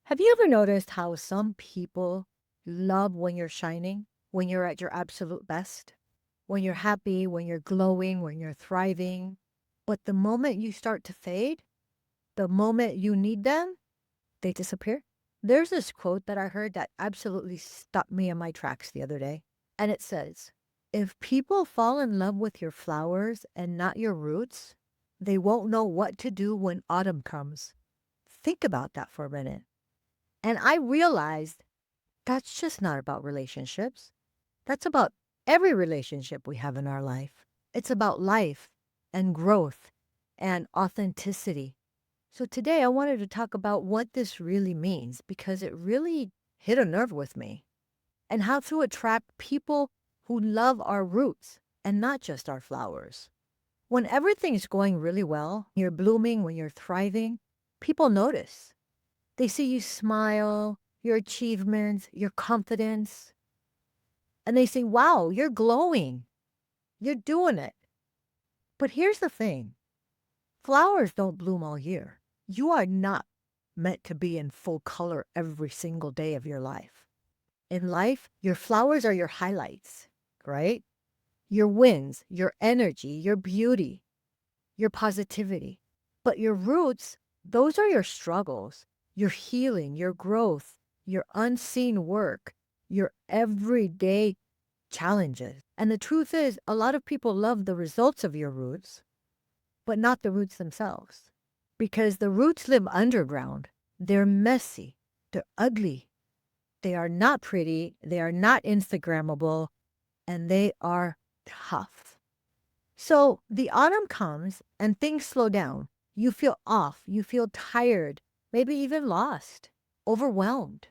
Have you ever noticed how some people love when you're shining, when you're at your absolute best, when you're happy, when you're glowing, when you're thriving? But the moment you start to fade, the moment you need them, they disappear? There's this quote that I heard that absolutely stopped me in my tracks the other day. And it says, if people fall in love with your flowers and not your roots, they won't know what to do when autumn comes. Think about that for a minute. And I realized that's just not about relationships. That's about every relationship we have in our life. It's about life and growth and authenticity. So today I wanted to talk about what this really means because it really hit a nerve with me and how to attract people who love our roots and not just our flowers. When everything's going really well, you're blooming, when you're thriving, people notice. They see you smile, your achievements, your confidence, and they say, wow, you're glowing. You're doing it. But here's the thing, flowers don't bloom all year. You are not meant to be in full color every single day of your life. In life, your flowers are your highlights, right? Your wins, your energy, your beauty, your positivity. But your roots, those are your struggles, your healing, your growth, your unseen work, your everyday challenges. And the truth is, a lot of people love the results of your roots, but not the roots themselves. Because the roots live underground. They're messy. They're ugly. They are not pretty. They are not Instagrammable. And they are tough. So the autumn comes and things slow down. You feel off. You feel tired, maybe even lost, overwhelmed.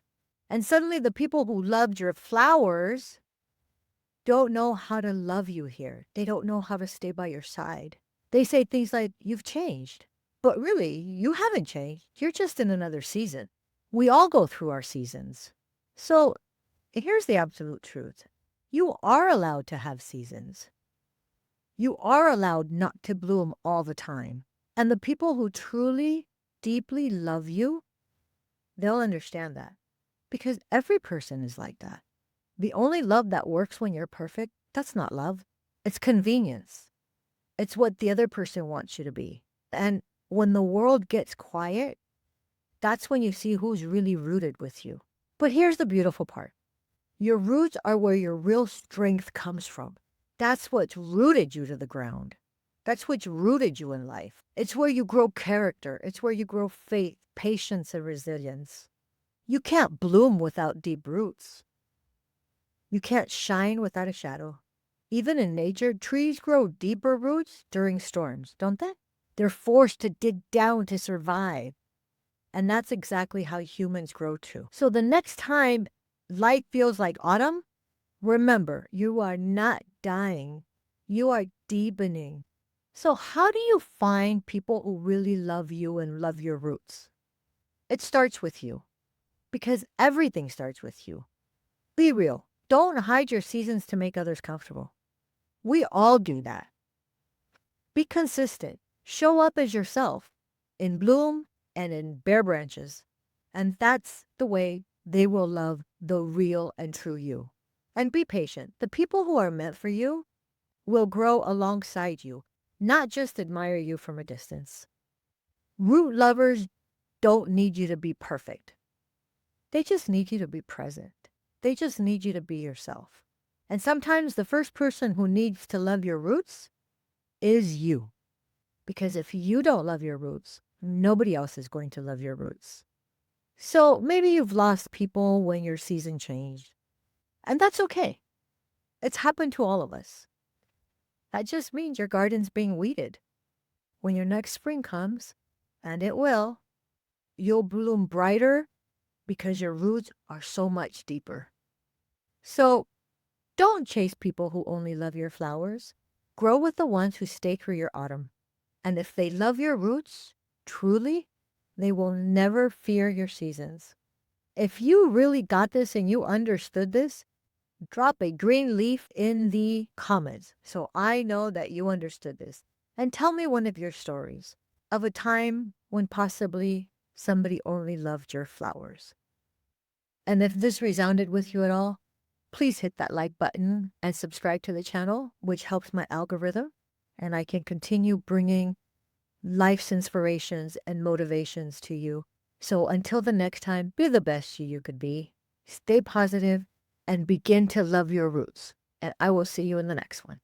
And suddenly the people who loved your flowers don't know how to love you here. They don't know how to stay by your side. They say things like, you've changed. But really, you haven't changed. You're just in another season. We all go through our seasons. So here's the absolute truth. You are allowed to have seasons. You are allowed not to bloom all the time. And the people who truly, deeply love you, they'll understand that. Because every person is like that. The only love that works when you're perfect, that's not love. It's convenience. It's what the other person wants you to be. And when the world gets quiet, that's when you see who's really rooted with you. But here's the beautiful part. Your roots are where your real strength comes from. That's what's rooted you to the ground. That's what's rooted you in life. It's where you grow character. It's where you grow faith, patience, and resilience. You can't bloom without deep roots. You can't shine without a shadow. Even in nature, trees grow deeper roots during storms, don't they? They're forced to dig down to survive. And that's exactly how humans grow too. So the next time life feels like autumn, remember, you are not dying. You are deepening. So how do you find people who really love you and love your roots? It starts with you because everything starts with you. Be real. Don't hide your seasons to make others comfortable. We all do that. Be consistent. Show up as yourself in bloom and in bare branches. And that's the way they will love the real and true you. And be patient. The people who are meant for you will grow alongside you, not just admire you from a distance. Root lovers don't need you to be perfect. They just need you to be present. They just need you to be yourself. And sometimes the first person who needs to love your roots is you. Because if you don't love your roots, nobody else is going to love your roots. So maybe you've lost people when your season changed. And that's okay. It's happened to all of us. That just means your garden's being weeded. When your next spring comes, and it will, you'll bloom brighter because your roots are so much deeper. So don't chase people who only love your flowers. Grow with the ones who stay through your autumn. And if they love your roots, truly, they will never fear your seasons. If you really got this and you understood this, drop a green leaf in the comments so I know that you understood this. And tell me one of your stories of a time when possibly somebody only loved your flowers. And if this resounded with you at all, please hit that like button and subscribe to the channel, which helps my algorithm, and I can continue bringing life's inspirations and motivations to you. So until the next time, be the best you could be. Stay positive and begin to love your roots. And I will see you in the next one.